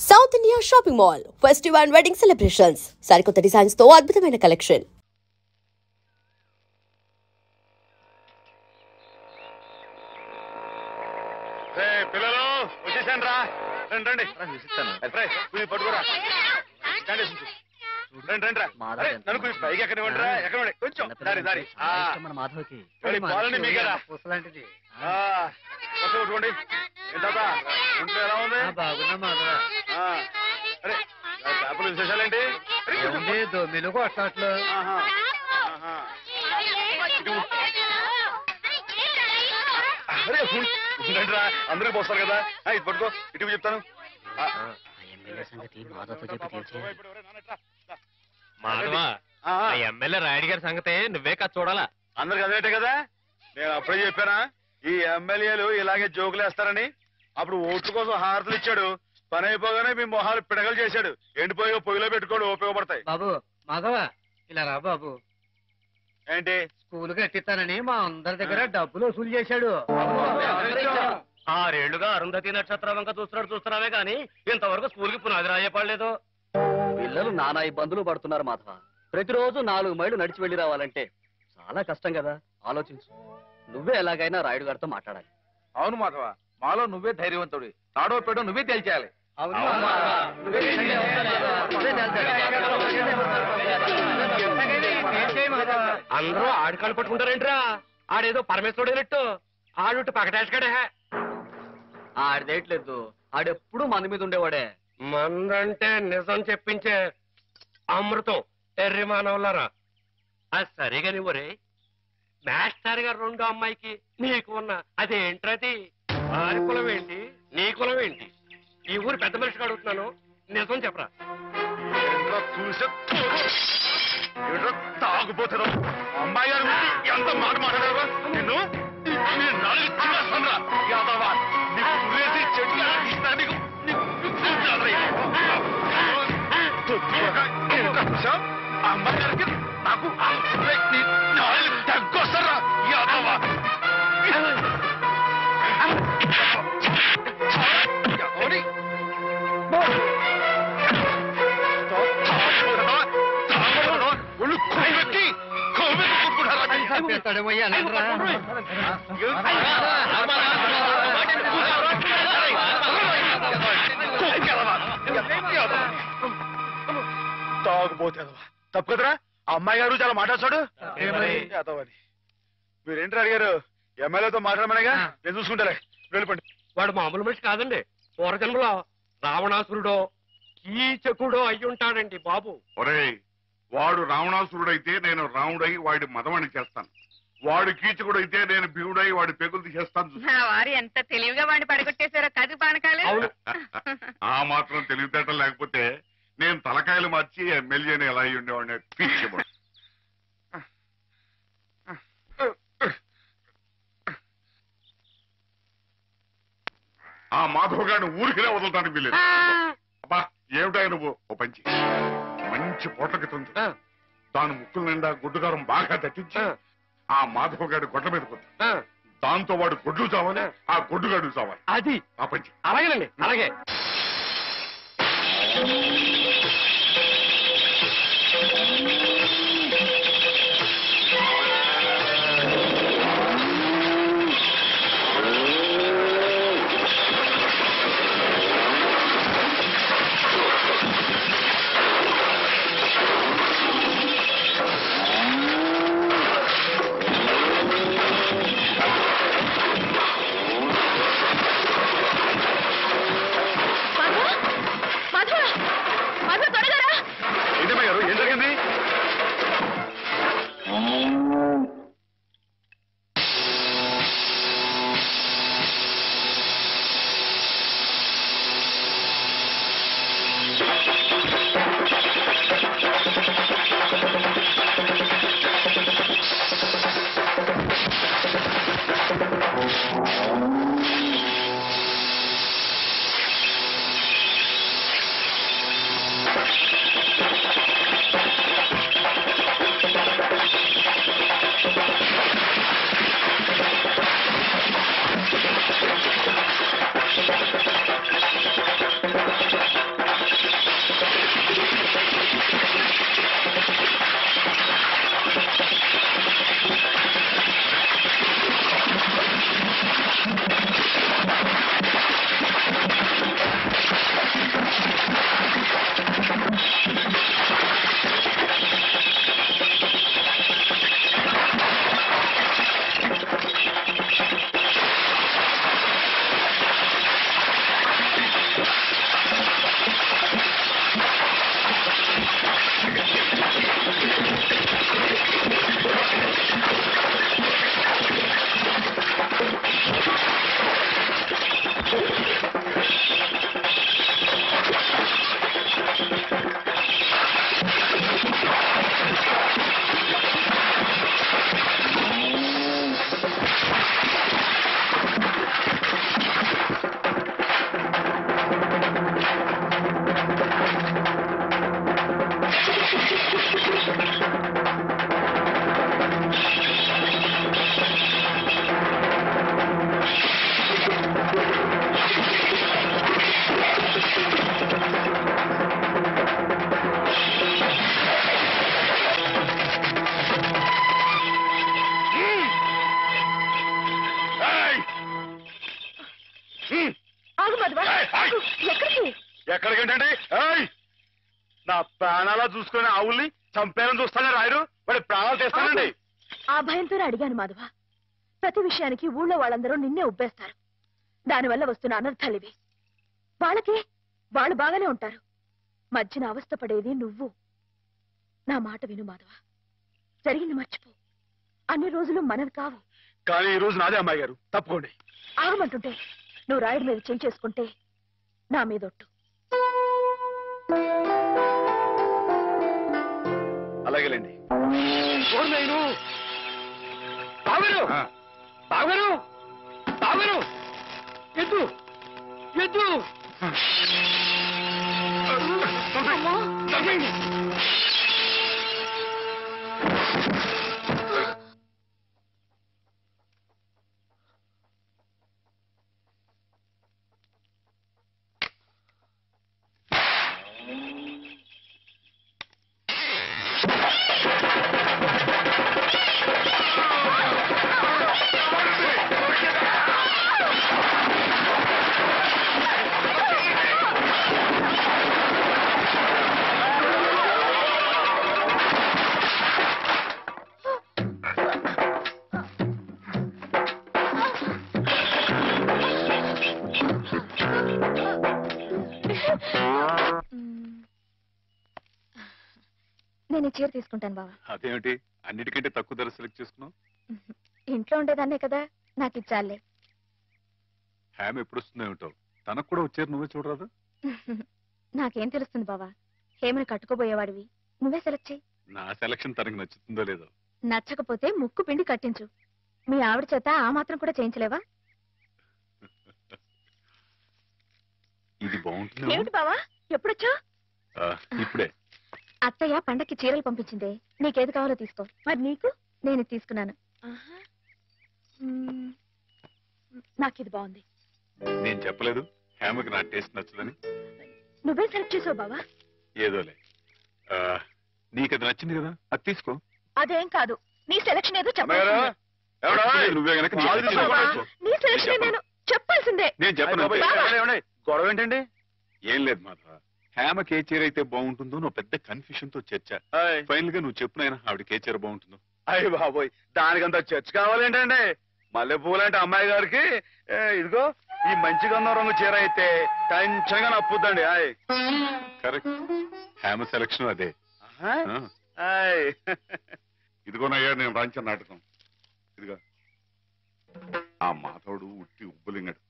South India shopping mall festival and wedding celebrations సరికొత్త designs తో అద్భుతమైన కలెక్షన్. పిల్లలు వచ్చేసాను రా, రండి రండి పట్టుకోరా, రండి రండి రా. నన్ను పైకి ఎక్కనివ్వండి రా, ఎక్కనివ్వండి కొంచెం దారి దారి పాలని మీకేరా కొట్టుకోండి. ఏంటా ఇంట్లో ఎలా ఉంది? అరే చేపలు విశేషాలేంటి? మెలుగు అట్లాట్లు రా, అందరికి పోస్తారు కదా. ఇది పట్టుకో, ఇటు చెప్తాను. మాధవా, ఎమ్మెల్యే రాయుడు గారి సంగతే నువ్వే కాదు చూడాలా. అందరికి అదేటే కదా, నేను అప్పుడే చెప్పానా ఈ ఎమ్మెల్యేలు ఇలాగే జోకులు వేస్తారని. అప్పుడు ఓట్ల కోసం హారతులు ఇచ్చాడు, పని అయిపోగానే మీ మొహాలు పిడగలు చేశాడు. ఎండిపోయి పొయ్యిలో పెట్టుకోడు, ఉపయోగపడతాయి. బాబు మాధవా, ఇలా రా బాబు. ఏంటి? స్కూల్ కట్టిస్తానని మా అందరి దగ్గర డబ్బులు వసూలు చేశాడు. 6 ఏళ్లుగా అరుంధతి నక్షత్రం వంక చూస్తున్నావే కానీ ఇంతవరకు స్కూల్ కి పునాది రాయపడలేదు. పిల్లలు నానా ఇబ్బందులు పడుతున్నారు మాధవ. ప్రతిరోజు 4 మైళ్ళు నడిచి వెళ్లి రావాలంటే చాలా కష్టం కదా. ఆలోచించు, నువ్వే ఎలాగైనా రాయుడు గారితో మాట్లాడాలి. అవును మాధవ, మాలో నువ్వే ధైర్యవంతుడి. తాడో పేడో నువ్వే తేల్చేయాలి. అందరూ ఆడికాళ్ళు పట్టుకుంటారేంట్రా? ఆడేదో పరమేశ్వరుడైనట్టు ఆడుట్టు పకటేసుకడే. ఆడిదేయట్లేదు, ఆడెప్పుడు మంది మీద ఉండేవాడే. మందంటే నిజం చెప్పించే అమృతం ఎర్రి మానవులారా. అది సరిగా నువ్వరే మాస్టర్ గారు 2 అమ్మాయికి నీకు ఉన్న అదేంట్రది? వారి కులం ఏంటి, నీ కులం ఏంటి? ఈ ఊరు పెద్ద మనిషిగా అడుగుతున్నాను, నిజం చెప్పరా. తాగుపోతారు అమ్మాయి గారు ఎంత మాట మాట్లాడారు నిన్ను. అమ్మాయి గారికి నాకు తగ్గొస్తారా యాదవా? తాగుపోతేదవా తప్పు కదరా. అమ్మాయి గారు చాలా మాట్లాడతాడు. మీరేంటి అడిగారు? ఎమ్మెల్యేతో మాట్లాడమనేగా, నేను చూసుకుంటాలే. వెళ్ళిపోండి. వాడు మామూలు మనిషి కాదండి. పూర్వజన్మలో రావణాసురుడో కీచకుడో అయ్యుంటాడండి బాబు. ఒరేయ్, వాడు రావణాసురుడైతే నేను రాముడై వాడి మదమని చేస్తాను. వాడు కీచకుడైతే నేను భీముడై వాడి పెగులు తీసేస్తాను. వారు ఎంత తెలివిగా వాడిని పడగొట్టేశారో కదు పానకాలు. ఆ మాత్రం తెలివితేటలు లేకపోతే నేను తలకాయలు మార్చి ఎమ్మెల్యేని ఎలా అయి ఉండేవాడిని. పిచ్చిపోడు. ఆ మాధవ్ గారిని ఊరికినే వదలటానికి వీలేదు. అబ్బా ఏమిటాయి నువ్వు? ఓ పంచి మంచి పోట్లకి తుంది, దాని ముక్కుల నిండా గుడ్డుగారం బాగా దట్టించి ఆ మాధవ్ గారి గొడ్ల మీద కొద్ది, దాంతో వాడు గొడ్లు చావాలి, ఆ గొడ్డుగాడు చావాలి. అది ఆ పంచి. అలాగేనండి, అలాగే. ఎక్కడికేంటండి? నా ప్రాణాలా చూసుకునే ఆవుల్ని చంపేయాలని చూస్తానే రాయరు, వాడి ప్రాణాలు తీస్తానండి. ఆ భయంతోనే అడిగాను మాధవ. ప్రతి విషయానికి ఊళ్ళో వాళ్ళందరూ నిన్నే ఉబ్బేస్తారు. దానివల్ల వస్తున్న అనర్థాలివి. వాళ్ళకి వాళ్ళు బాగానే ఉంటారు, మధ్యన అవస్థపడేది నువ్వు. నా మాట విను మాధవ, జరిగింది మర్చిపో. అన్ని రోజులు మనవి కావు. కానీ ఈ రోజు నాదే అమ్మాయి గారు, తప్పుకోండి. ఆగమంటుంటే నువ్వు రాయుడి మీద చేసుకుంటే నా మీదొట్టు. అలాగేలేండి. నేను ఈ చీర తీసుకుంటాను బావా. అదేమిటి అన్నిటికంటే తక్కువ ధర సెలెక్ట్ చేసుకున్నావు? ఇంట్లో ఉండేదాన్నే కదా, నాకు ఇచ్చాలే. హ్యామ్ ఎప్పుడు వస్తుందో ఏమిటో, తనకు కూడా వచ్చారు, నువ్వే చూడరాదు? నాకేం తెలుస్తుంది బావా, హేమని కట్టుకోబోయేవాడివి, నువ్వే సెలెక్ట్ చేయి. నా సెలక్షన్ తనకి నచ్చుతుందో లేదో. నచ్చకపోతే ముక్కు పిండి కట్టించు. మీ ఆవిడ చేత ఆ మాత్రం కూడా చేయించలేవా? ఇది బాగుంటుంది. ఏమిటి బావా ఎప్పుడొచ్చా? ఇప్పుడే. అత్తయ్య పండక్కి చీరలు పంపించిందే, నీకేది కావాలో తీసుకో. మరి నీకు? నేను తీసుకున్నాను. నాకు ఇది బాగుంది. నేను చెప్పలేదు హేమకి నా టేస్ట్ నచ్చదని? నువ్వే సెలెక్ట్ చేసావు బావా. ఏదోలే, నీకు అది నచ్చింది కదా, అది తీసుకో. అదేం కాదు, నీ సెలక్షన్ ఏదో అమ్మాయి గారు, చెప్పాల్సిందే. ఎవడా? నువ్వే గనక నీ కాదు నచ్చింది తీసుకో. కొనుక్కో. నీ సెలక్షన్ నేను చెప్పాల్సిందే. నేను చెప్పను. ఏమండి? గొడవ ఏంటండి? ఏం లేదు మాధవ, హేమకి ఏ చీర అయితే బాగుంటుందో నువ్వు పెద్ద కన్ఫ్యూషన్ తో చర్చ. ఫైనల్ గా నువ్వు చెప్పునైనా ఆవిడకి ఏ చీర బాగుంటుందో. అయ్యి బాబోయ్, దానికంత చర్చ కావాలేంటండి? మల్లెపూలంటే అమ్మాయి గారికి ఇదిగో ఈ మంచి గంధం రంగు చీర అయితే టెన్షన్ గా నప్పుద్దండి. కరెక్ట్, హేమ సెలక్షన్ అదే. ఇదిగోనయ్యా నేను రాంచిన నాటకం. ఇదిగో ఆ మాధవుడు ఉట్టి ఉబ్బులింగడు,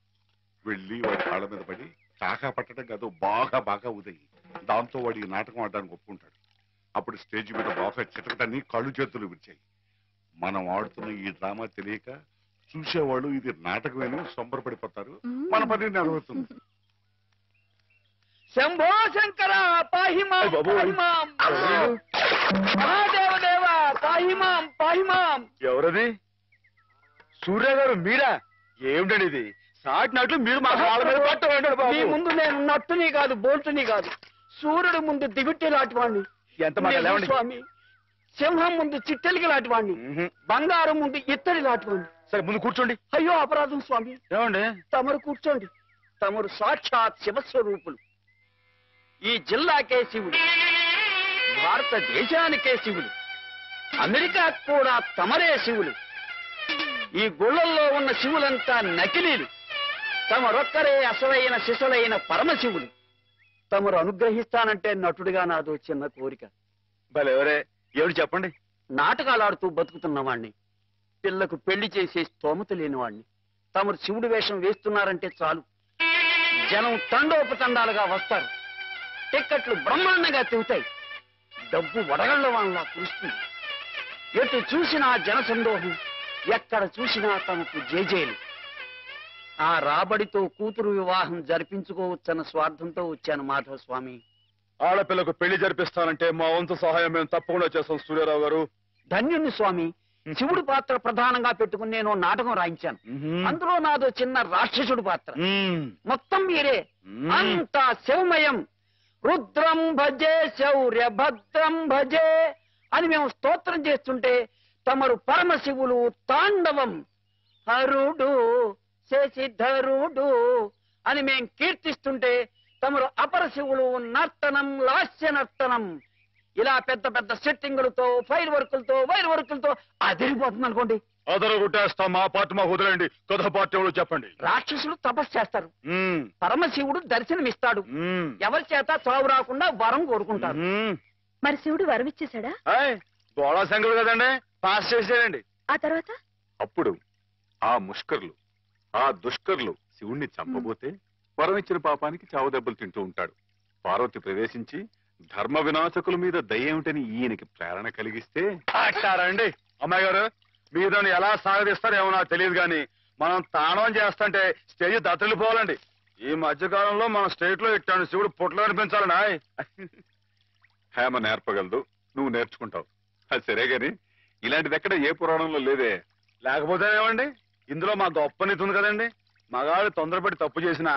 వెళ్ళి వాడి కాళ్ళ మీద పడి కాకా పట్టడం కాదు, బాగా బాగా ఉదయి. దాంతో వాడి ఈ నాటకం ఆడడానికి ఒప్పుకుంటాడు. అప్పుడు స్టేజ్ మీద బాగా చిటకటాన్ని కళ్ళు చేతులు విరిచాయి. మనం ఆడుతున్న ఈ డ్రామా తెలియక చూసేవాళ్ళు ఇది నాటకమేని సంబరపడిపోతారు. మన పని నెరవేరుతుంది. శంభో శంకర పాహిమాం పాహిమాం, మహాదేవదేవ పాహిమాం పాహిమాం. ఎవరది? సూర్య గారు మీరా? ఏమిటండి ఇది? సాటినట్లు మీరు మా కాళ్ళ మీద పట్టండి. మీ ముందు నేను నట్టుని కాదు, బోల్టుని కాదు, సూర్యుడు ముందు దిగుట్టి లాంటి వాడిని. ఎంత మాట లేవండి స్వామి. సింహం ముందు చిట్టెలికి లాంటి వాడిని, బంగారం ముందు ఇత్తడి లాంటి వాడిని. సరే ముందు కూర్చోండి. అయ్యో అపరాధం స్వామి. ఏమండి? తమరు కూర్చోండి. తమరు సాక్షాత్ శివస్వరూపులు. ఈ జిల్లాకే శివుడు, భారతదేశానికే శివుడు, అమెరికా కూడా తమరే శివులు. ఈ గుళ్ళల్లో ఉన్న శివులంతా నకిలీలు. తమరొక్కరే అసలైన శిశులైన పరమశివులు. తమరు అనుగ్రహిస్తానంటే నటుడిగా నాదో చిన్న కోరిక. భలేవరే, ఎవరు చెప్పండి. నాటకాలు ఆడుతూ బతుకుతున్నవాణ్ణి, పిల్లకు పెళ్లి చేసే స్తోమత లేనివాణ్ణి. తమరు శివుడి వేషం వేస్తున్నారంటే చాలు, జనం తండోపతండాలుగా వస్తారు. టిక్కెట్లు బ్రహ్మాండంగా తిరుగుతాయి. డబ్బు వడగళ్ల వాళ్ళ కురుస్తుంది. ఎటు చూసినా జనసందోహం, ఎక్కడ చూసినా తమకు జేజేలు. ఆ రాబడితో కూతురు వివాహం జరిపించుకోవచ్చన్న స్వార్థంతో వచ్చాను మాధవ స్వామి. ఆడపిల్లకు పెళ్లి జరిపిస్తానంటే మా వంతు సహాయం మేము తప్పకుండా చేస్తాం సూర్యారావు గారు. ధన్యుణ్ణి స్వామి. శివుడు పాత్ర ప్రధానంగా పెట్టుకుని నేను నాటకం రాయించాను. అందులో నాదో చిన్న రాక్షసుడు పాత్ర. మొత్తం మీరే, అంతా శివమయం. రుద్రం భజే శౌర్య భద్రం భజే అని మేము స్తోత్రం చేస్తుంటే తమరు పరమశివులు తాండవం. హరుడు శశిధరుడు అని మేం కీర్తిస్తుంటే తమరు అపరశివులు నర్తనం లాస్య నర్తనం ఇలా పెద్ద పెద్ద సెట్టింగులతో ఫైర్ వర్కులతో వైర్ వర్కులతో అదిరిపోతుంది అనుకోండి. అదరు కొట్టేస్తాం. మా పార్టీ మాకు వదిలేండి. కథ పార్టీ ఎవరు చెప్పండి. రాక్షసులు తపస్సు చేస్తారు, పరమశివుడు దర్శనమిస్తాడు, ఎవరి చేత చావు రాకుండా వరం కోరుకుంటారు. మరి శివుడు వరం ఇచ్చేశాడా? గోళా శంకరుడు కదండి, పాస్ చేసేయండి. ఆ తర్వాత అప్పుడు ఆ ముష్కర్లు ఆ దుష్కర్లు శివుణ్ణి చంపబోతే వరం ఇచ్చిన పాపానికి చావు దెబ్బలు తింటూ ఉంటాడు. పార్వతి ప్రవేశించి ధర్మ వినాశకుల మీద దయ్యేమిటని ఈయనకి ప్రేరణ కలిగిస్తే అంటారండి. అమ్మాయి గారు, మీరు ఎలా సాగదీస్తారో ఏమో నాకు తెలియదు కానీ మనం తాణం చేస్తుంటే స్టేజ్ దత్తలిపోవాలండి. ఈ మధ్యకాలంలో మన స్టేట్ లో ఇట్టాను శివుడు పుట్లో అనిపించాలండి. హేమ నేర్పగలదు, నువ్వు నేర్చుకుంటావు. అది సరే గాని ఇలాంటిది ఎక్కడ ఏ పురాణంలో లేదే. లేకపోతే ఏమండి, ఇందులో మా గొప్ప నీతి ఉంది కదండి. మగాడు తొందరపడి తప్పు చేసిన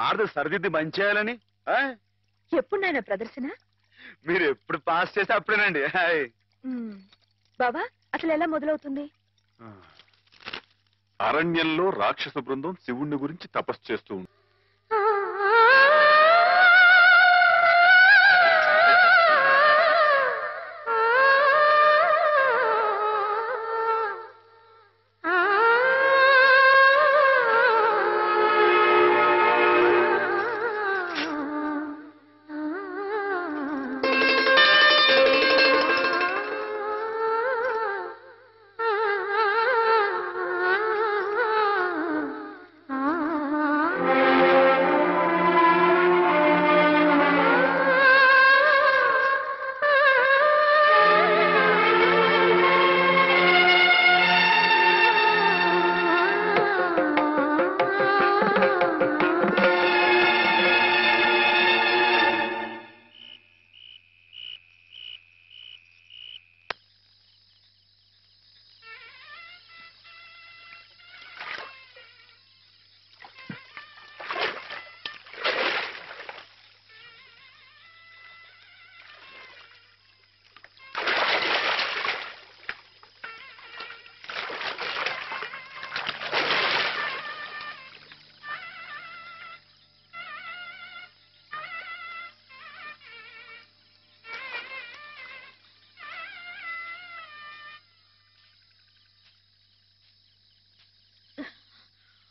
ఆడది సరిదిద్ది మంచి చేయాలని. ఎప్పుడు నాయన ప్రదర్శన? మీరు ఎప్పుడు పాస్ చేస్తే అప్పుడేనండి. బాబా అసలు ఎలా మొదలవుతుంది? అరణ్యంలో రాక్షస బృందం శివుణ్ణి గురించి తపస్సు చేస్తూ ఉంది.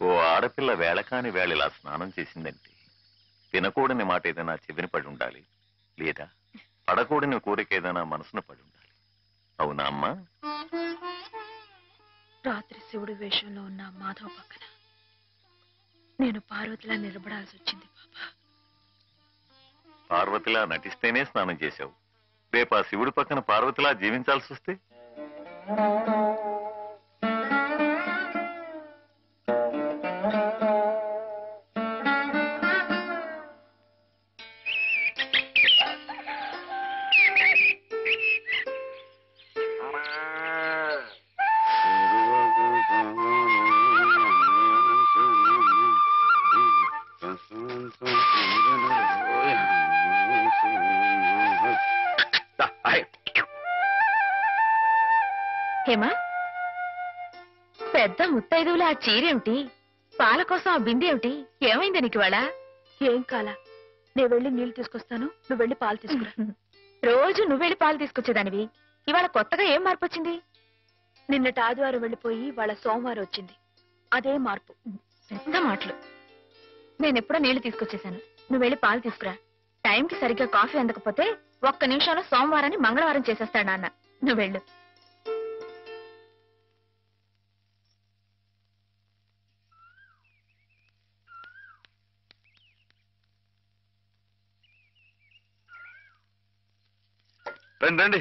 ఓ ఆడపిల్ల వేళకాని వేళ ఇలా స్నానం చేసిందంటే తినకూడని మాట ఏదైనా చెవిని పడి ఉండాలి, లేదా పడకూడని కోరిక ఏదైనా మనసును పడి ఉండాలి. అవునా అమ్మా? రాత్రి శివుడి వేషంలో ఉన్న మాధవ్ పక్కన నేను పార్వతిలా నిలబడాల్సి వచ్చింది బాబా. పార్వతిలా నటిస్తేనే స్నానం చేశావు. రేపు ఆ శివుడి పక్కన పార్వతిలా జీవించాల్సి వస్తే? హేమా, పెద్ద ముత్తైదువులు ఆ చీరేమిటి, పాల కోసం ఆ బిందె ఏమైంది నీకు ఇవాళ? ఏం కాలా, నేను వెళ్ళి నీళ్లు తీసుకొస్తాను, నువ్వు వెళ్ళి పాలు తీసుకురా. రోజు నువ్వు వెళ్ళి పాలు తీసుకొచ్చేదానివి, ఇవాళ కొత్తగా ఏం మార్పు వచ్చింది? నిన్నటి ఆదివారం వెళ్ళిపోయి వాళ్ళ సోమవారం వచ్చింది, అదే మార్పు. పెద్ద మాటలు. నేనెప్పుడో నీళ్లు తీసుకొచ్చేసాను, నువ్వు వెళ్ళి పాలు తీసుకురా. టైంకి సరిగ్గా కాఫీ అందకపోతే ఒక్క నిమిషంలో సోమవారాన్ని మంగళవారం చేసేస్తాడు నాన్న. నువ్వు వెళ్ళు. రండి రండి.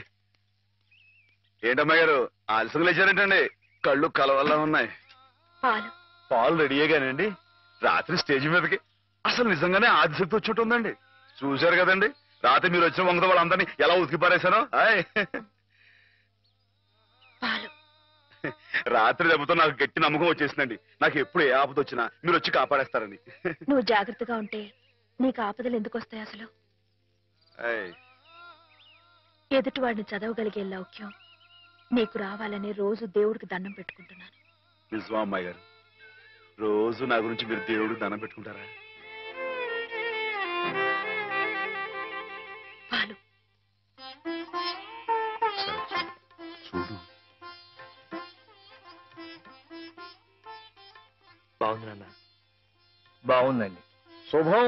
ఏంటమ్మా గారు ఆలస్యంగా లేచారేంటండి? కళ్ళు కలవల్లా ఉన్నాయి. పాలు రెడీయేగానండి. రాత్రి స్టేజ్ మీదకి అసలు నిజంగానే ఆదిశక్తి వచ్చుంటుందండి. చూశారు కదండి రాత్రి మీరు వచ్చిన వంగత వాళ్ళందరినీ ఎలా ఉతికి పారేశానో. రాత్రి దెబ్బతో నాకు గట్టి నమ్మకం వచ్చేసిందండి. నాకు ఎప్పుడు ఏ ఆపద వచ్చినా మీరు వచ్చి కాపాడేస్తారని. నువ్వు జాగ్రత్తగా ఉంటే నీకు ఆపదలు ఎందుకు వస్తాయి అసలు? ఎదుటివాడిని చదవగలిగే లౌక్యం నీకు రావాలని రోజు దేవుడికి దండం పెట్టుకుంటున్నాను. నిజమా అమ్మాయి గారు? రోజు నా గురించి మీరు దేవుడికి దండం పెట్టుకుంటారా? పాలు. చూడు. బాగుంది నాన్న, బాగుందండి. శుభం.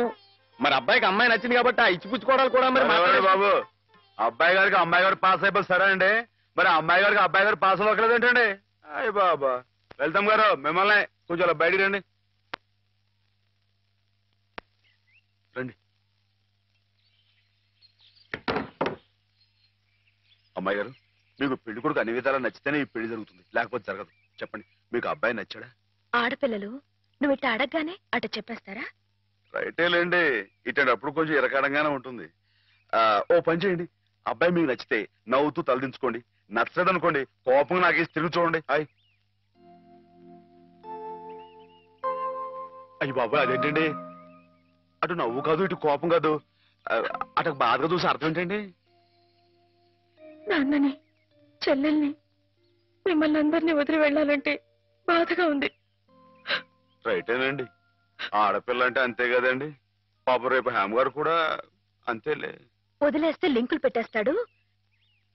మరి అబ్బాయికి అమ్మాయి నచ్చింది కాబట్టి ఆ ఇచ్చిపుచ్చుకోవడాలు కూడా మరి ఎవరండి బాబు, అబ్బాయి గారికి అమ్మాయి గారు పాస్ అయిపోయి సరే అండి, మరి అమ్మాయి గారికి అబ్బాయి గారు పాస్ అవ్వట్లేదు ఏంటండి? అయ్య బాబా. వెళ్తాం గారు, మిమ్మల్ని కొంచెం అలా బయటికి రండి. రండి. అమ్మాయి గారు, మీకు పెళ్లి కొడుకు అన్ని విధాలా నచ్చితేనే ఈ పెళ్లి జరుగుతుంది, లేకపోతే జరగదు. చెప్పండి, మీకు అబ్బాయి నచ్చాడా? ఆడపిల్లలు నువ్వు ఇట్ట అడగగానే అట చెప్పేస్తారా? రైటే లేండి, ఇటప్పుడు కొంచెం ఇరకాడంగానే ఉంటుంది. ఓ పని చేయండి, అబ్బాయి మీకు నచ్చితే నవ్వుతూ తలదించుకోండి, నచ్చలేదు అనుకోండి కోపంగా నాకేసి తిరిగి చూడండి. అయ్యి బాబాయ్, అదేంటండి? అటు నవ్వు కాదు, ఇటు కోపం కాదు, అటు బాధగా చూసి అర్థం ఏంటండి? నాన్నని, చెల్లెల్ని, మిమ్మల్ని అందరినీ వదిలి వెళ్ళాలంటే బాధగా ఉంది. రైటేనండి, ఆడపిల్ల అంటే అంతే కదండి. పాప రేపు హేమ గారు కూడా అంతేలే. వదిలేస్తే లింకులు పెట్టేస్తాడు.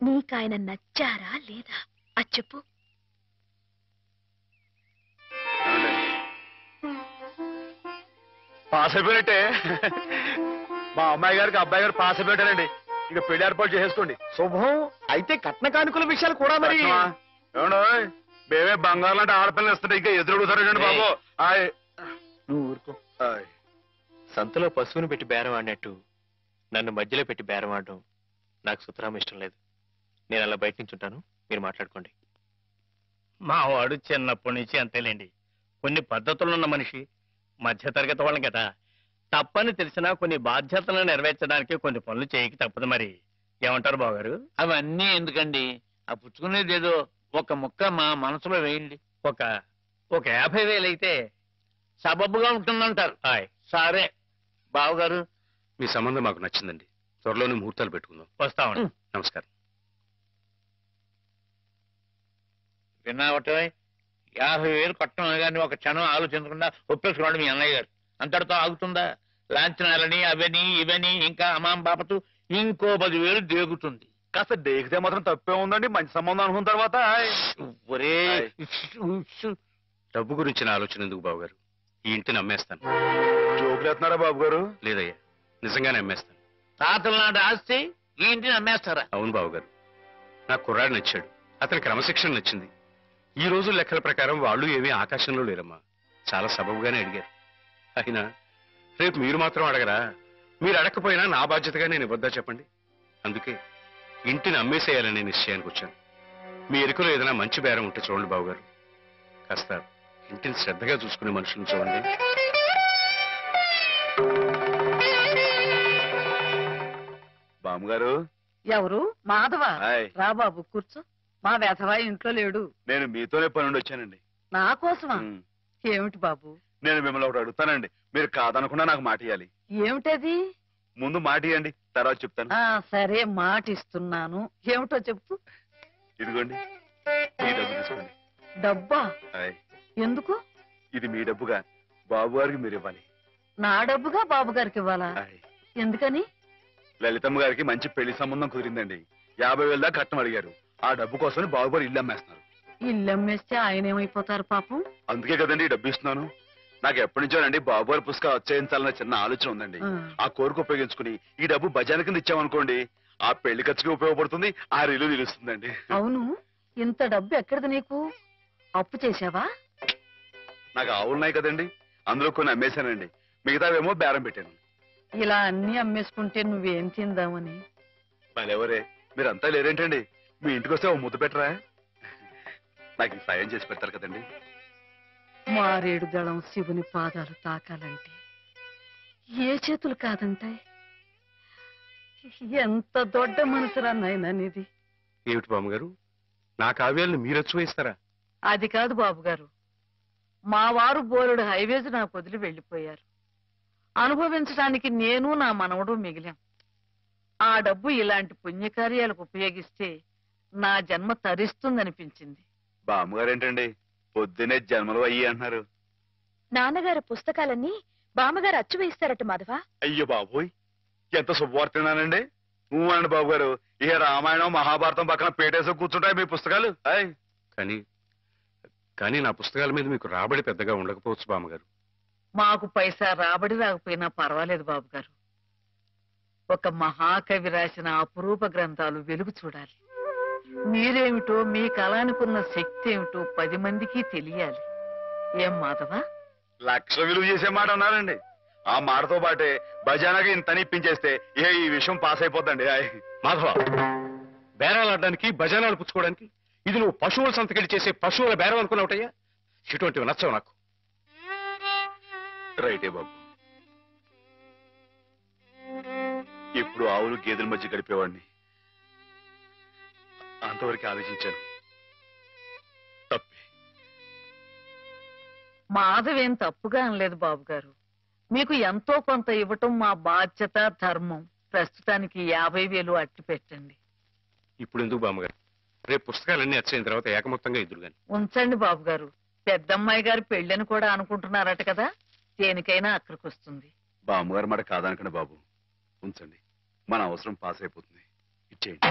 నీకాయన నచ్చారా లేదా అది చెప్పు. పాస్ అయిపోయినట్టే. మా అమ్మాయి గారికి అబ్బాయి గారు పాస్ అయిపోయారండి. ఇక పెళ్లి ఏర్పాటు చేసేసుకోండి. శుభం. అయితే కట్న కానుకల విషయాలు కూడా మరి ఏమండో, మేమే బంగారం లాంటి ఆడపిల్లలు ఇస్తుంటే ఇంకా ఎదురుడుతారండి బాబు. నువ్వు ఊరుకో. సంతలో పశువుని పెట్టి బేరం ఆడినట్టు నన్ను మధ్యలో పెట్టి బేరం ఆడడం నాకు సుతరాం ఇష్టం లేదు. నేను అలా బయట నుంచి ఉంటాను, మీరు మాట్లాడుకోండి. మా వాడు చిన్నప్పటి నుంచి అంతేలేండి. కొన్ని పద్ధతులున్న మనిషి, మధ్యతరగతి వాళ్ళం కదా. తప్పని తెలిసినా కొన్ని బాధ్యతలను నెరవేర్చడానికి కొన్ని పనులు చేయక తప్పదు. మరి ఏమంటారు బావగారు? అవన్నీ ఎందుకండి, ఆ పుచ్చుకునేది ఏదో ఒక ముక్క మా మనసులో వేయండి. ఒక 50,000 అయితే సబబుగా ఉంటుందంటారు. సరే బావగారు, మీ సంబంధం మాకు నచ్చిందండి. త్వరలోనే ముహూర్తాలు పెట్టుకుందాం. వస్తామండి. నమస్కారం. విన్నావటే 50,000 కట్టం కానీ ఒక క్షణం ఆలోచించకుండా ఒప్పేసుకోండి మీ అన్నయ్య గారు. అంతటితో ఆగుతుందా? లాంఛనాలని అవని ఇవని ఇంకా అమాం బాపతు ఇంకో 10,000 దేగుతుంది. కాస్త దేగితే మాత్రం తప్పే ఉందండి, మంచి సంబంధం అనుకున్న తర్వాత. ఒరే డబ్బు గురించిన ఆలోచన ఎందుకు బావగారు? ఈ ఇంటిని అమ్మేస్తాను. జోకులు ఎత్తున్నారా బాబు గారు? లేదయ్యా, నిజంగానే అమ్మేస్తాను. తాతల నాటి ఆస్తి ఈ ఇంటిని అమ్మేస్తారా? అవును బావగారు, నాకు కుర్రాడు నచ్చాడు, అతని క్రమశిక్షణ నచ్చింది. ఈ రోజు లెక్కల ప్రకారం వాళ్ళు ఏమీ ఆకాశంలో లేరమ్మా, చాలా సబబుగానే అడిగారు. అయినా రేపు మీరు మాత్రం అడగరా? మీరు అడగకపోయినా నా బాధ్యతగా నేను ఇవ్వద్దా చెప్పండి? అందుకే ఇంటిని అమ్మేసేయాలనే నిశ్చయానికి వచ్చాను. మీ ఎరుకలో ఏదైనా మంచి బేరం ఉంటే చూడండి బావగారు. కాస్త ఇంటిని శ్రద్ధగా చూసుకునే మనుషులను చూడండి. బామ్మగారు. ఎవరు? మాధవ. రా బాబు కూర్చో. మా వెధవా ఇంట్లో లేడు. నేను మీతోనే పనుండి వచ్చానండి. నా కోసమా? ఏమిటి బాబు? నేను మిమ్మల్ని ఒకటి అడుగుతానండి, మీరు కాదనకుండా నాకు మాట ఇవ్వాలి. ఏమిటది? ముందు మాట ఇవ్వండి, తర్వాత చెప్తాను. సరే, మాట ఇస్తున్నాను. ఏమిటో చెప్పు. ఇదిగోండి, ఈ డబ్బు తీసుకోండి. డబ్బా? ఎందుకు? ఇది మీ డబ్బుగా బాబు గారికి మీరు ఇవ్వాలి. నా డబ్బుగా బాబు గారికి ఇవ్వాలా? ఎందుకని? లలితమ్మ గారికి మంచి పెళ్లి సంబంధం కుదిరిందండి. 50,000 దాకా కట్నం అడిగారు. ఆ డబ్బు కోసం బాబు గారు ఇల్లు అమ్మేస్తున్నారు. ఇల్లు అమ్మేస్తే ఆయన ఏమైపోతారు పాపం? అందుకే కదండి ఈ డబ్బు ఇస్తున్నాను. నాకు ఎప్పటి నుంచోనండి బాబు గారి పుస్తకం వచ్చేయించాలన్న చిన్న ఆలోచన ఉందండి. ఆ కోరిక ఉపయోగించుకుని ఈ డబ్బు బజార్ కింద ఇచ్చామనుకోండి, ఆ పెళ్లి ఖర్చుకి ఉపయోగపడుతుంది, ఆ ఇల్లు నిలుస్తుందండి. అవును, ఇంత డబ్బు ఎక్కడిది నీకు? అప్పు చేశావా? నాకు ఆవులున్నాయి కదండి, అందులో కొన్ని అమ్మేశానండి, మిగతావేమో బేరం పెట్టాను. ఇలా అన్ని అమ్మేసుకుంటే నువ్వేం తిందామని. మళ్ళెవరే, మీరంతా లేరేంటండి? మీ ఇంటికి వస్తే ఓ ముద్దు పెట్టరా? నాకు సాయం చేసి పెడతారు కదండి. మారేడు దళం శివుని పాదాలు తాకాలంటే ఏ చేతులు కాదంటాయి? ఎంత దొడ్డ మనసురా నాయనా నీది. ఏమిటి బామ్మగారు, నా కావ్యాలను మీరచ్చు వేస్తారా? అది కాదు బాబుగారు, మా వారు బోరుడు హైవేజ్ నాకు వదిలి వెళ్ళిపోయారు. అనుభవించడానికి నేను నా మనవడు మిగిలాం. ఆ డబ్బు ఇలాంటి పుణ్యకార్యాలకు ఉపయోగిస్తే నా జన్మ తరిస్తుందనిపించింది. బామ్మగారేంటండి పొద్దునే జన్మలు అయ్యి అంటున్నారు? నాన్నగారు పుస్తకాలన్నీ బామ్మగారు అచ్చు వేయిస్తారట మాధవ. అయ్యో బాబోయ్, ఎంత శుభవార్తనానండి. అండి బాబు గారు, ఇక రామాయణం మహాభారతం పక్కన పేటేసి కూర్చుంటాయి మీ పుస్తకాలు. కానీ నా పుస్తకాల మీద మీకు రాబడి పెద్దగా ఉండకపోవచ్చు బామ్మగారు. మాకు పైసా రాబడి రాకపోయినా పర్వాలేదు బాబు గారు. ఒక మహాకవి రాసిన అపురూప గ్రంథాలు వెలుగు చూడాలి. మీరేమిటో మీ కళానికున్న శక్తి ఏమిటో 10 మందికి తెలియాలి. ఏం మాధవ? లక్ష విలువ చేసే మాట అన్నారండి. ఆ మాటతో పాటే భజానగా ఇంత ఇప్పించేస్తే ఈ విషయం పాస్ అయిపోద్దండి. మాధవ, బేరాలు ఆడడానికి భజనాలు పుచ్చుకోవడానికి ఇది నువ్వు పశువుల సంతకెళ్ళి చేసే పశువుల బేరం అనుకున్నావుటయ్యా. ఇటువంటివి నచ్చవు నాకు. రైటే బాబు. ఇప్పుడు ఆవులు గేదెల మధ్య గడిపేవాడిని. అంతవరకు ఆలోచించాను. తప్పే. మాధవేం తప్పుగా అనలేదు బాబు గారు. మీకు ఎంతో కొంత ఇవ్వటం మా బాధ్యత, ధర్మం. ప్రస్తుతానికి 50,000 అట్టి పెట్టండి. ఇప్పుడు ఎందుకు బామ్మగారు? రేపు పుస్తకాలన్నీ వచ్చైన తర్వాత ఏకమొత్తంగా ఎదురుగాని ఉంచండి బాబు గారు. పెద్దమ్మాయి గారు పెళ్ళని కూడా అనుకుంటున్నారట కదా, దేనికైనా అక్కడికి వస్తుంది. బామ్మగారు మాట కాదనకండి బాబు. ఉంచండి, మన అవసరం పాస్ అయిపోతుంది. ఇచ్చేయండి.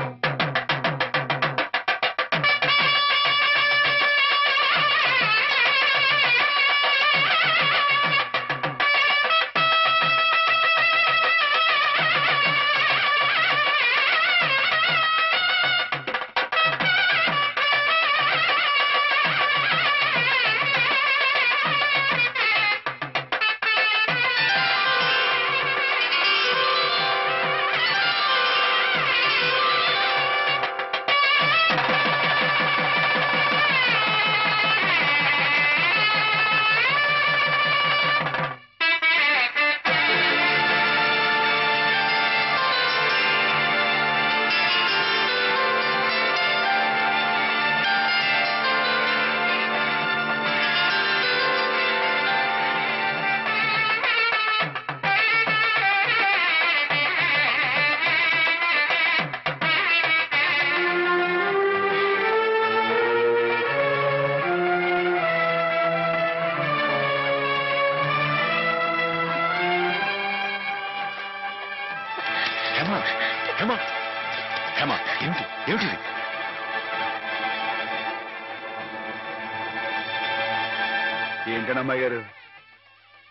ఏంటండి అమ్మాయి గారు,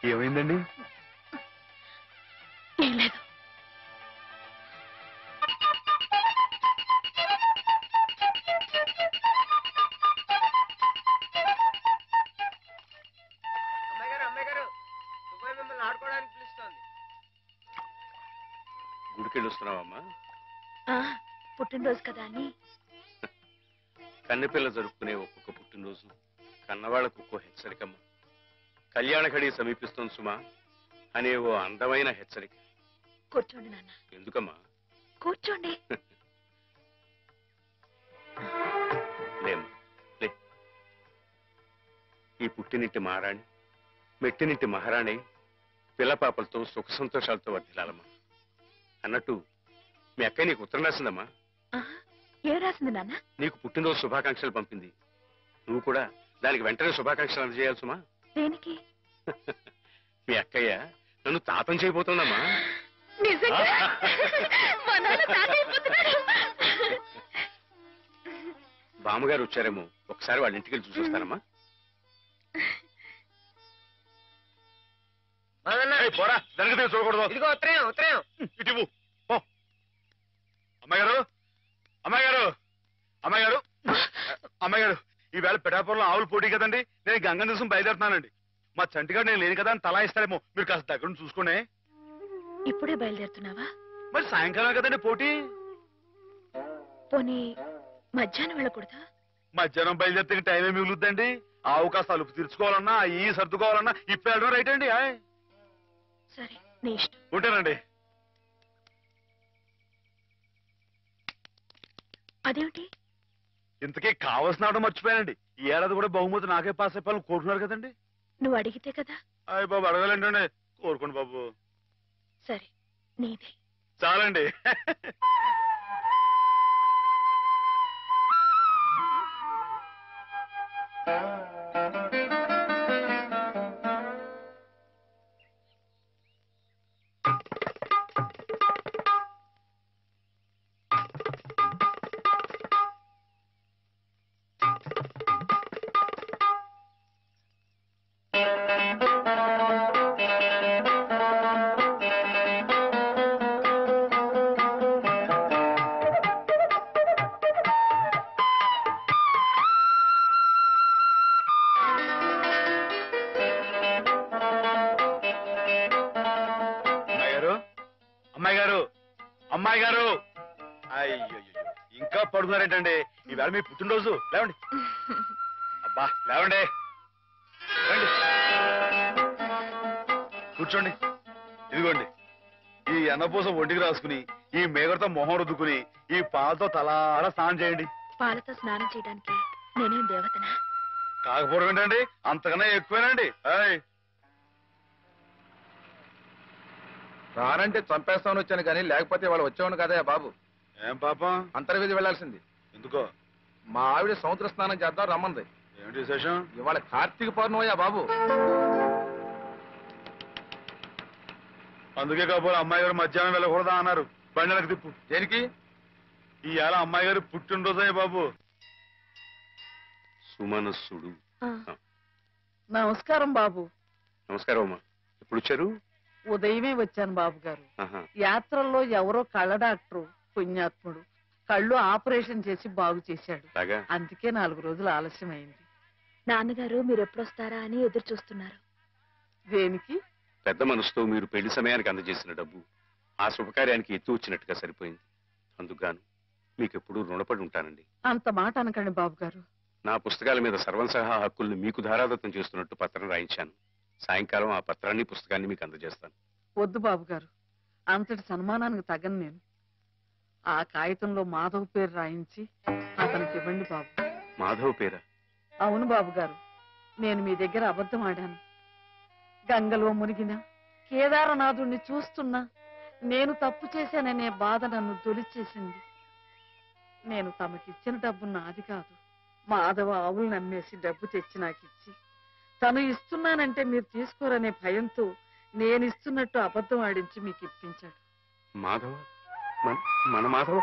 ఏమైందండి? ఏం లేదు. గుడికెళ్ళి వస్తున్నావమ్మా? పుట్టినరోజు కదా అని. కన్నెపిల్ల జరుపుకునే ఒక్కొక్క పుట్టినరోజు కన్నవాళ్లకు ఒక్కో హెచ్చరికమ్మ. కళ్యాణ ఘడి సమీపిస్తుంది సుమా అనే ఓ అందమైన హెచ్చరిక. కూర్చోండి నాన్న. ఎందుకమ్మా? కూర్చోండి. లేమ్మా, లే. ఈ పుట్టినింటి మహారాణి, మెట్టినింటి మహారాణి పిల్లపాపలతో సుఖ సంతోషాలతో వర్ధిల్లాలమ్మా. అన్నట్టు మీ అక్కయ్య నీకు ఉత్తరం రాసిందమ్మా. ఏం రాసింది నాన్న? నీకు పుట్టినరోజు శుభాకాంక్షలు పంపింది. నువ్వు కూడా దానికి వెంటనే శుభాకాంక్షలు అందజేయాలి సుమా. దేనికి? మీ అక్కయ్య నన్ను తాతం చేయబోతుందమ్మా. బామ్మగారు వచ్చారేమో, ఒకసారి వాళ్ళ ఇంటికి వెళ్ళి చూసొస్తానమ్మా. పోరా, జరగదు, చూడకూడదు. ఇదిగో ఉత్తరం, ఉత్తరం. ఇటు అమ్మాయి గారు, అమ్మాయి గారు, అమ్మాయి గారు, అమ్మాయి గారు, ఈవేళ పిఠాపురంలో ఆవులు పోటీ కదండి. నేను గంగ నివసం బయలుదేరుతున్నానండి. మా చంటిగాడు నేను లేని కదా అని తలా ఇస్తారేమో, మీరు కాస్త దగ్గర నుంచి చూసుకోండి. ఇప్పుడే బయలుదేరుతున్నావా? మరి సాయంకాలం కదండి పోటీ. పోనీ మధ్యాహ్నం వెళ్ళకూడదా? మధ్యాహ్నం బయలుదేరితే టైం ఏమి మిగులుద్దండి. ఆవు కాస్త అలుపు తీర్చుకోవాలన్నా, ఈ సర్దుకోవాలన్నా ఇప్పుడు వెళ్ళడం రైట్ అండి. సరే, నీ ఇష్టం. ఉంటానండి. అదేమిటి? ఇంతకీ కావాల్సిన ఆవిడ మర్చిపోయానండి. ఈ ఏడాది కూడా బహుమతి నాకే పాస్ అయిపోవాలని కోరుకున్నారు కదండి. నువ్వు అడిగితే కదా. అయ్య బాబు, అడగాలంటే కోరుకోండి బాబు. సరే, నీదే. చాలండి. అమ్మాయి గారు. అయ్యో ఇంకా పడుకున్నారేంటండి? ఈవేళ మీ పుట్టినరోజు. లేవండి. అబ్బా లేవండి. రండి కూర్చోండి. ఇదిగోండి ఈ ఎన్నపూస ఒంటికి రాసుకుని, ఈ మేగడతో మొహం రుద్దుకుని, ఈ పాలతో తలారా స్నానం చేయండి. పాలతో స్నానం చేయడానికి నేనేం దేవతనా? కాకపోవడం ఏంటండి, అంతకన్నా ఎక్కువేనండి. రానంటే చంపేస్తామని వచ్చాను కానీ లేకపోతే వాళ్ళు వచ్చేవాడు కదా బాబు. ఏం పాపం? అంతర్వేది వెళ్లాల్సింది. ఎందుకో? మా ఆవిడ సముద్ర స్నానం చేద్దాం రమ్మంది. ఏమిటి విశేషం? ఇవాళ కార్తీక పౌర్ణమయ్యా బాబు. అందుకే కాబోలు అమ్మాయి గారు మధ్యాహ్నం వెళ్ళకూడదా అన్నారు. బండలకు తిప్పు. దేనికి? ఇవాళ అమ్మాయి గారు పుట్టినరోజే బాబు. సుమనస్సుడు. నమస్కారం బాబు. నమస్కారం అమ్మా. ఎప్పుడు వచ్చారు? ఉదయమే వచ్చాను బాబు గారు. యాత్రల్లో ఎవరో కళ్ళ డాక్టరు పుణ్యాత్ముడు కళ్ళు ఆపరేషన్ చేసి బాగు చేశాడు. అందుకే 4 రోజులు ఆలస్యమైంది. నాన్నగారు మీరు ఎప్పుడొస్తారా అని ఎదురు చూస్తున్నారు. దేనికి? పెద్ద మనసుతో మీరు పెళ్లి సమయానికి అందజేసిన డబ్బు ఆ శుభకార్యానికి ఎత్తు వచ్చినట్టుగా సరిపోయింది. అందుకుగాను మీకెప్పుడు రుణపడి ఉంటానండి. అంత మాట అనకండి బాబు గారు. నా పుస్తకాల మీద సర్వసహా హక్కుల్ని మీకు ధారాదత్తం చేస్తున్నట్టు పత్రం రాయించాను. సాయంకాలం ఆ పత్రాన్ని పుస్తకాన్ని మీకు అందజేస్తాను. వద్దు బాబు గారు, అంతటి సన్మానానికి తగను నేను. ఆ కాగితంలో మాధవ్ పేరు రాయించి అతనికి ఇవ్వండి బాబు. మాధవ్ పేరా? అవును బాబు గారు, నేను మీ దగ్గర అబద్ధం ఆడాను. గంగలో మునిగిన కేదారనాథుణ్ణి చూస్తున్నా నేను తప్పు చేశాననే బాధ నన్ను తొలిచేసింది. నేను తమకిచ్చిన డబ్బు నాది కాదు. మాధవ ఆవులు నమ్మేసి డబ్బు తెచ్చి నాకిచ్చి తను ఇస్తున్నానంటే మీరు తీసుకోరనే భయంతో నేను ఇస్తున్నట్టు అబద్ధం ఆడించి మీకు ఇప్పించాడు. మాధవ? మన మాధవ?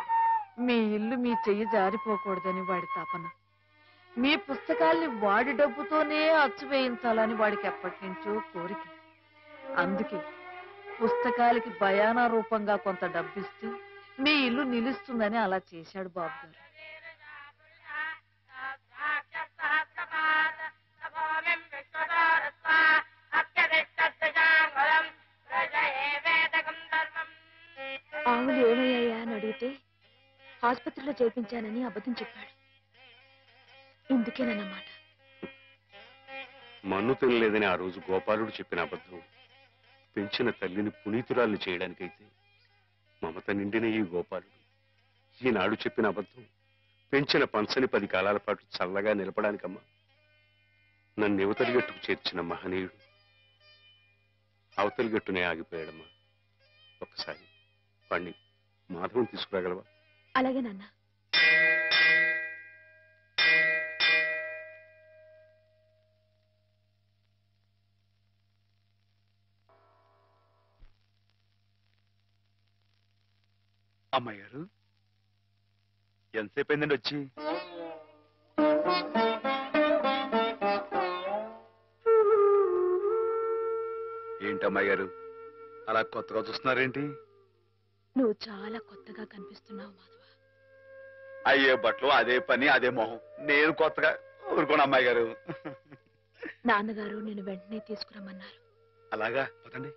మీ ఇల్లు మీ చెయ్యి జారిపోకూడదని వాడి తపన. మీ పుస్తకాల్ని వాడి డబ్బుతోనే అచ్చు వేయించాలని వాడికి ఎప్పటి నుంచో కోరిక. అందుకే పుస్తకాలకి బయానా రూపంగా కొంత డబ్బిస్తే మీ ఇల్లు నిలుస్తుందని అలా చేశాడు బాబు గారు. ఆవులు ఏమయ్యాయా అని అడిగితే ఆసుపత్రిలో చేర్పించానని అబద్ధం చెప్పాడు. ఇందుకేనన్నమాట. మన్ను తినలేదని ఆ రోజు గోపాలుడు చెప్పిన అబద్ధం పెంచిన తల్లిని పునీతురాల్ని చేయడానికైతే మమత నిండిన ఈ గోపాలుడు ఈనాడు చెప్పిన అబద్ధం పెంచిన పంచని 10 కాలాల పాటు చల్లగా నిలపడానికమ్మా. నన్ను యువతలి గట్టుకు చేర్చిన మహనీయుడు అవతలి గట్టునే ఆగిపోయాడమ్మా. ఒక్కసారి వాణ్ణి మాధవం తీసుకురాగలవా? అలాగే నాన్న. అమ్మాయి గారు ఎంతసేపు అయిందండి వచ్చి? ఏంటమ్మాయి గారు అలా కొత్తగా చూస్తున్నారేంటి? నువ్వు చాలా కొత్తగా కనిపిస్తున్నావు మాధవ. అయ్యే బట్టలు, అదే పని, అదే మొహం. నేను కొత్తగా ఊరుకోను అమ్మాయి గారు. నాన్నగారు నేను వెంటనే తీసుకురమ్మన్నారు. అలాగా పదండి.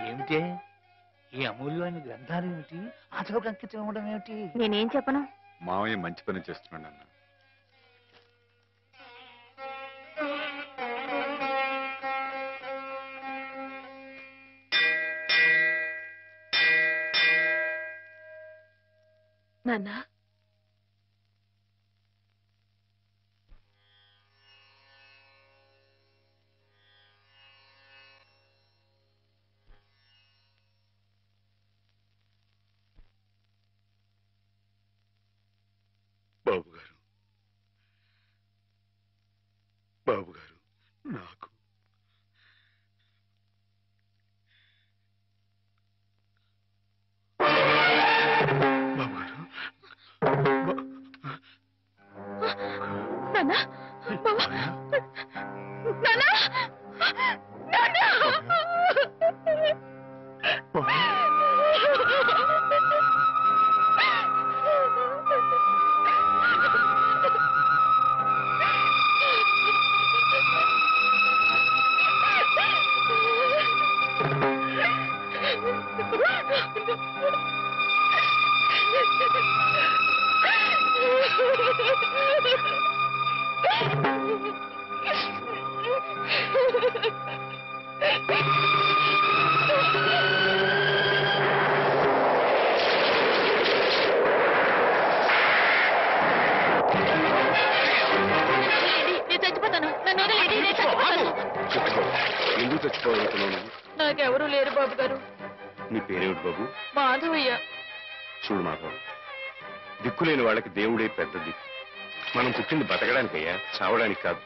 ఏమిటే ఈ అమూల్యమైన గ్రంథాలు ఏమిటి? ఆటోకి అంకితం ఇవ్వడం ఏమిటి? నేనేం చెప్పను. మావయ్య మంచి పని చేస్తున్నాడు అన్న. నాన్న బాబు గారు, బాబు గారు, నాకు బాబు గారు నాన్న బాబా నాన్న నాన్న చచ్చిపోవాలనుకున్నాను. నాకెవరూ లేరు బాబు గారు. నీ పేరేమిటి బాబు? మాధవయ్య. చూడు మాధవ్, దిక్కులేని వాళ్ళకి దేవుడే పెద్ద దిక్కు. మనం పుట్టింది బతకడానికయ్యా, చావడానికి కాదు.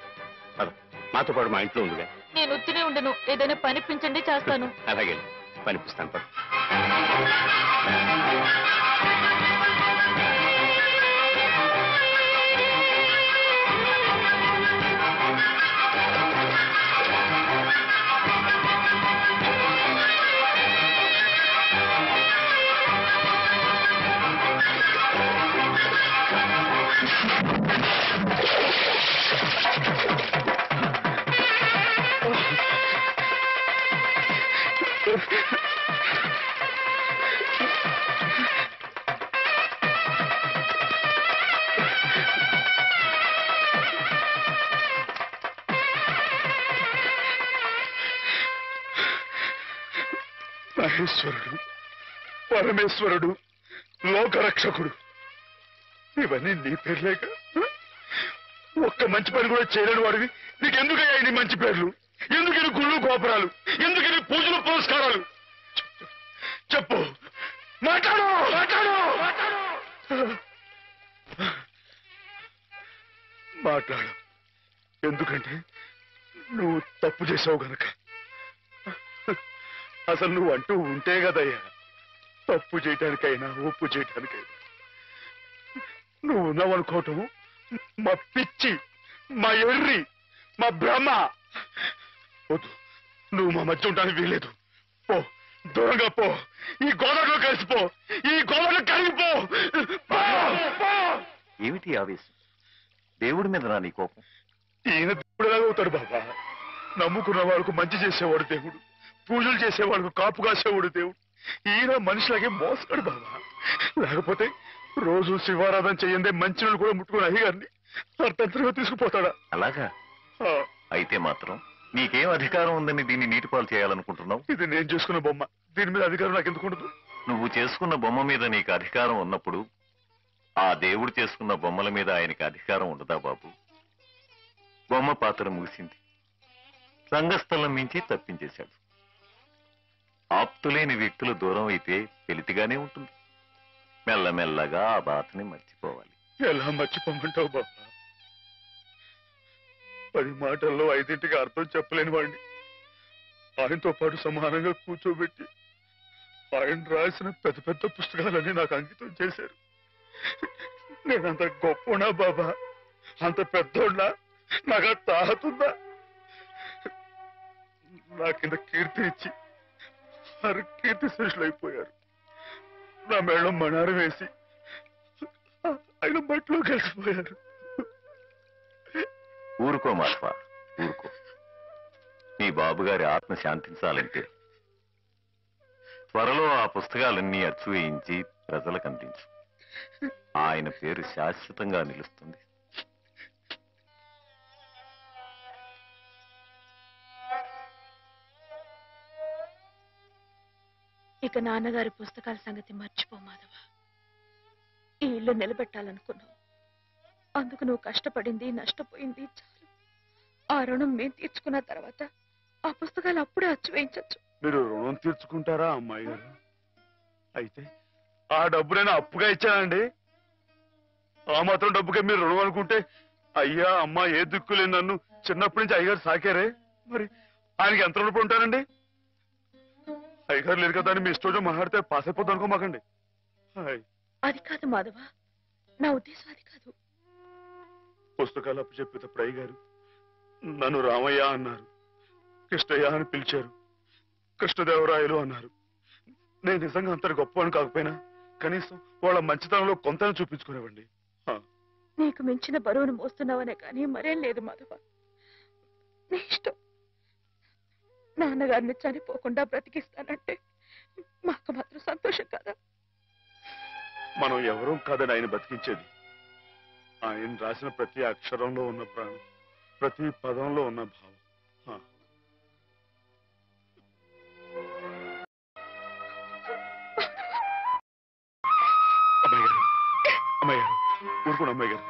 పద, మాతో పాటు మా ఇంట్లో ఉందిగా. నేను ఉత్తినే ఉండను, ఏదైనా పనిపించండి చేస్తాను. అలాగే పనిపిస్తాను. పద. మహేశ్వరుడు, పరమేశ్వరుడు, లోకరక్షకుడు, ఇవన్నీ నీ పేర్లేక? ఒక్క మంచి పని కూడా చేయలేని వాడివి నీకెందుకయ్యా ఇన్ని మంచి పేర్లు? ఎందుకని గుళ్ళు గోపురాలు? ఎందుకని పూజలు పురస్కారాలు? చెప్పు, మాట్లాడు మాట్లాడు మాట్లాడు. ఎందుకంటే నువ్వు తప్పు చేసావు గనక. అసలు నువ్వు అంటూ ఉంటే కదయ్యా తప్పు చేయటానికైనా ఒప్పు చేయటానికైనా. నువ్వు ఉన్నావనుకోవటం మా పిచ్చి, మా ఎర్రి, మా భ్రమ. వద్దు, నువ్వు మా మధ్య ఉండడానికి వీలేదు. పో, దూరంగా పో, ఈ గోదావరిలో కలిసిపో, ఈ గోదావరిలో కలిగిపో. ఏమిటి ఆవేశం? దేవుడి మీద నా నీ కోపం? ఈయన దేవుడు ఎలాగవుతాడు బాబా? నమ్ముకున్న వాళ్ళకు మంచి చేసేవాడు దేవుడు, పూజలు చేసేవాళ్ళకు కాపు కాసేవాడు దేవుడు. ఈయన మనిషిలాగే మోసాడు బాబా. లేకపోతే రోజు శివారాధన చేయందే మంచినీళ్ళు కూడా ముట్టుకుని అయ్యగారిని అర్థంతరంగా తీసుకుపోతాడా? అలాగా? అయితే మాత్రం నీకేం అధికారం ఉందని దీన్ని నీటిపాలు చేయాలనుకుంటున్నావు? ఇది నేను చేసుకున్న బొమ్మ, దీని మీద అధికారం నాకు ఎందుకు ఉండదు? నువ్వు చేసుకున్న బొమ్మ మీద నీకు అధికారం ఉన్నప్పుడు ఆ దేవుడు చేసుకున్న బొమ్మల మీద ఆయనకి అధికారం ఉండదా బాబు? బొమ్మ పాత్ర ముగిసింది, రంగస్థలం మించి తప్పించేశాడు. ఆప్తులేని వ్యక్తులు దూరం అయితే వెలితిగానే ఉంటుంది. మెల్లమెల్లగా ఆ బాధని మర్చిపోవాలి. ఎలా మర్చిపోమంటావు బాబా? 10 మాటల్లో 5ంటికి అర్థం చెప్పలేని వాడిని ఆయనతో పాటు సమానంగా కూర్చోబెట్టి ఆయన రాసిన పెద్ద పెద్ద పుస్తకాలన్నీ నాకు అంకితం చేశారు. నేనంత గొప్పనా బాబా? అంత పెద్దోడ్నా? నాకు తాహతుందా? నా కింద కీర్తినిచ్చి వారు కీర్తి శేషులు అయిపోయారు. నా మేడం మనారు వేసి ఆయన బట్టలో కలిసిపోయారు. ఊరుకో మాధవ, ఊరుకో. నీ బాబుగారి ఆత్మ శాంతించాలంటే త్వరలో ఆ పుస్తకాలన్నీ అచ్చు వేయించి ప్రజలకు అందించు. ఆయన పేరు శాశ్వతంగా నిలుస్తుంది. ఇక నాన్నగారి పుస్తకాల సంగతి మర్చిపో మాధవ. ఈ ఇల్లు నిలబెట్టాలనుకున్నావు, అందుకు నువ్వు కష్టపడింది నష్టపోయింది చాలు. ఆ రుణం మేము తీర్చుకున్న తర్వాత ఆ పుస్తకాలు అప్పుడే అచ్చు వేయించచ్చు. మీరు రుణం తీర్చుకుంటారా అమ్మాయి గారు? అయితే ఆ డబ్బు నేను అప్పుగా ఇచ్చానండి. ఆ మాత్రం డబ్బుకే మీరు రుణం అనుకుంటే అయ్యా అమ్మా ఏ దిక్కులేని నన్ను చిన్నప్పటి నుంచి అయ్యగారు సాకారే, మరి ఆయనకి ఎంత రుణపడి ఉంటానండి? అయ్యగారు లేదు కదా అని మీ ఇష్టం మాట్లాడితే పాస్ అయిపోద్ది అనుకోమాకండి. అది కాదు మాధవ, నా ఉద్దేశం అది కాదు. పుస్తకాలు అప్పు చెప్పేటప్పుడు అయ్యగారు నన్ను రామయ్య అన్నారు, కృష్ణయ్య అని పిలిచారు, కృష్ణదేవరాయలు అన్నారు. నేను నిజంగా అంత గొప్ప అని కాకపోయినా కనీసం వాళ్ళ మంచితనంలో కొంత చూపించుకునేవండి. నీకు మించిన బరువును మోస్తున్నావనే కానీ మరేం లేదు మాధవ. నీ ఇష్టం. నాన్నగారిని చనిపోకుండా బ్రతికిస్తానంటే మాకు మాత్రం సంతోషం కదా? మనం ఎవరూ కాదని ఆయన బతికించేది. ఆయన రాసిన ప్రతి అక్షరంలో ఉన్న ప్రాణం, ప్రతి పదంలో ఉన్న భావం. అమ్మాయి గారు, అమ్మాయి గారు, ఊరుకోండి అమ్మాయి గారు,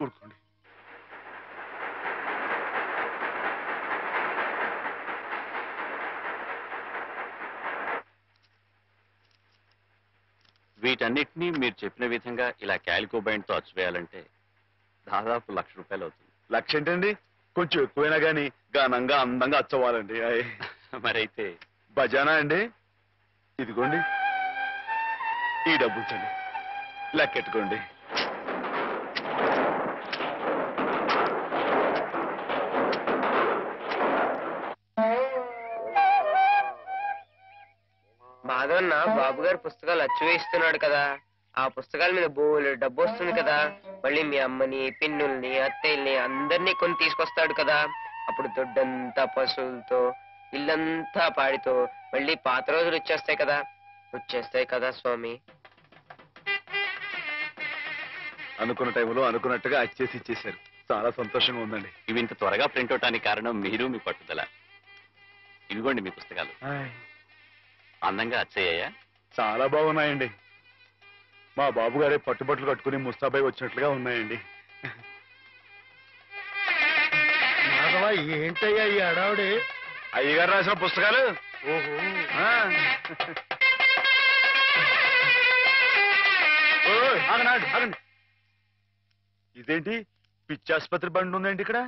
ఊరుకోండి. వీటన్నిటినీ మీరు చెప్పిన విధంగా ఇలా క్యాలికో బైండ్తో అచ్చు వేయాలంటే దాదాపు ₹1,00,000 అవుతుంది. లక్ష ఏంటండి, కొంచెం ఎక్కువైనా గానీ ఘనంగా అందంగా అచ్చవ్వాలండి. మరైతే బజానా అండి. ఇదిగోండి ఈ డబ్బు ఉంచండి, లెక్కెట్టుకోండి. మాధవన్న బాబు గారు పుస్తకాలు అచ్చు వేయిస్తున్నాడు కదా, ఆ పుస్తకాల మీద బోలు డబ్బు వస్తుంది కదా. మళ్ళీ మీ అమ్మని, పిన్నుల్ని, అత్తయ్యల్ని అందరినీ కొని తీసుకొస్తాడు కదా. అప్పుడు దొడ్డంతా పశువులతో, ఇల్లంతా పాడితో మళ్ళీ పాత రోజులు వచ్చేస్తాయి కదా స్వామి. అనుకున్న టైంలో అనుకున్నట్టుగా అచ్చేసి ఇచ్చేశారు. చాలా సంతోషంగా ఉందండి. ఇవి ఇంత త్వరగా ప్రింట్ అవటానికి కారణం మీరు, మీ పట్టుదల. ఇవిగోండి మీ పుస్తకాలు. అందంగా అచ్చయ్యాయా? చాలా బాగున్నాయండి. మా బాబు గారే పట్టుబట్లు కట్టుకుని ముస్తాబాయి వచ్చినట్లుగా ఉన్నాయండి. ఏంటయ్యా ఈ అడావుడి? అయ్యగారు రాసిన పుస్తకాలు. ఓహో, ఆగండి. ఇదేంటి పిచ్చి ఆసుపత్రి బండి ఉందండి ఇక్కడ?